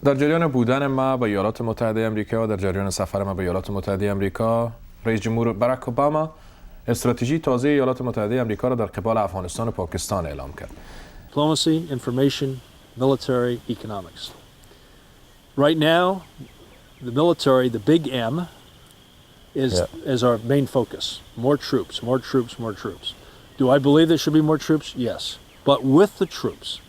در جریان بودن ما به ایالات متحده آمریکا و در جریان سفر ما به ایالات متحده آمریکا، رئیس جمهور باراک اوباما استراتژی تازه ایالات متحده آمریکا را در قبال افغانستان و پاکستان اعلام کرد. Diplomacy, information, military, economics. Right now, the military, the big M, is our main focus. More troops, more troops, more troops. Do I believe there should be more troops? Yes. But with the troops,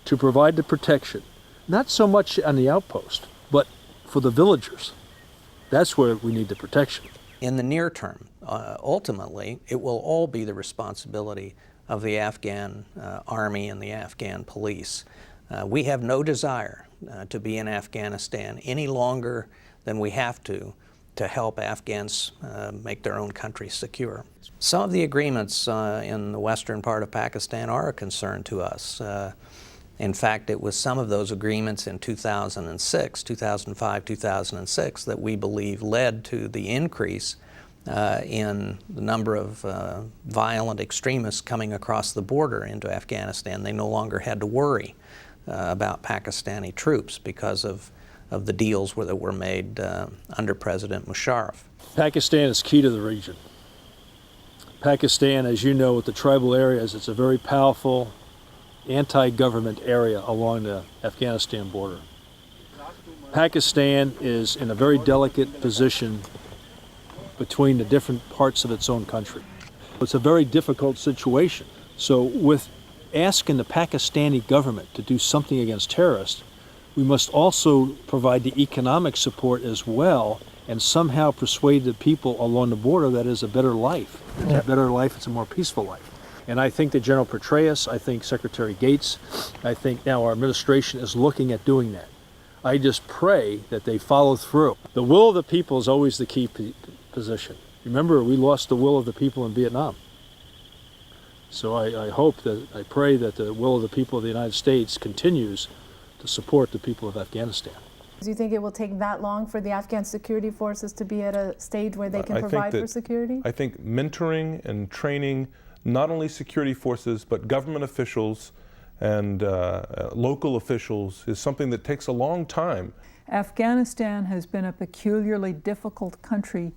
to provide the protection, not so much on the outpost, but for the villagers. That's where we need the protection. In the near term, ultimately, it will all be the responsibility of the Afghan army and the Afghan police. We have no desire to be in Afghanistan any longer than we have to help Afghans make their own country secure. Some of the agreements in the western part of Pakistan are a concern to us. In fact, it was some of those agreements in 2006, 2005, 2006 that we believe led to the increase in the number of violent extremists coming across the border into Afghanistan. They no longer had to worry about Pakistani troops because of the deals that were made under President Musharraf. Pakistan is key to the region. Pakistan, as you know, with the tribal areas, it's a very powerful anti-government area along the Afghanistan border. Pakistan is in a very delicate position between the different parts of its own country. It's a very difficult situation. So with asking the Pakistani government to do something against terrorists, we must also provide the economic support as well and somehow persuade the people along the border that is a better life. It's a better life, it's a more peaceful life. And I think that General Petraeus, I think Secretary Gates, I think now our administration is looking at doing that. I just pray that they follow through. The will of the people is always the key position. Remember, we lost the will of the people in Vietnam. So I pray that the will of the people of the United States continues to support the people of Afghanistan. Do you think it will take that long for the Afghan security forces to be at a stage where they can provide for security? I think mentoring and training not only security forces, but government officials and local officials is something that takes a long time. Afghanistan has been a peculiarly difficult country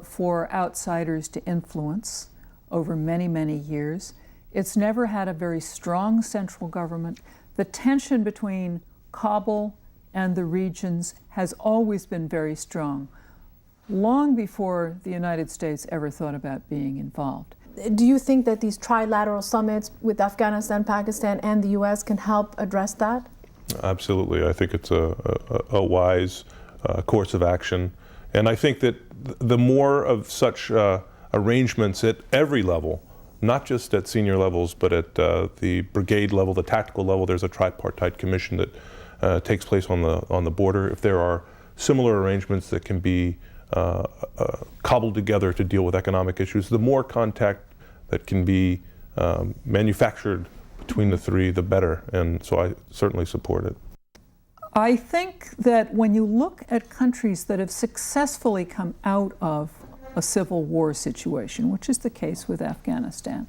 for outsiders to influence over many, many years. It's never had a very strong central government. The tension between Kabul and the regions has always been very strong, long before the United States ever thought about being involved. Do you think that these trilateral summits with Afghanistan, Pakistan, and the U.S. can help address that? Absolutely. I think it's a wise course of action. And I think that the more of such arrangements at every level, not just at senior levels, but at the brigade level, the tactical level, there's a tripartite commission that takes place on the border. If there are similar arrangements that can be cobbled together to deal with economic issues, the more contact that can be manufactured between the three, the better. And so I certainly support it. I think that when you look at countries that have successfully come out of a civil war situation, which is the case with Afghanistan,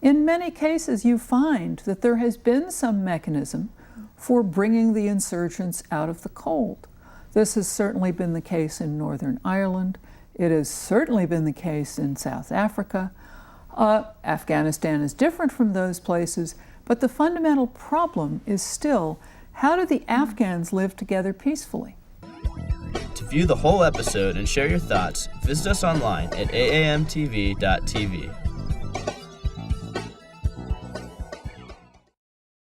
in many cases you find that there has been some mechanism for bringing the insurgents out of the cold. This has certainly been the case in Northern Ireland. It has certainly been the case in South Africa. Afghanistan is different from those places, but the fundamental problem is still, how do the Afghans live together peacefully? To view the whole episode and share your thoughts, visit us online at aamtv.tv.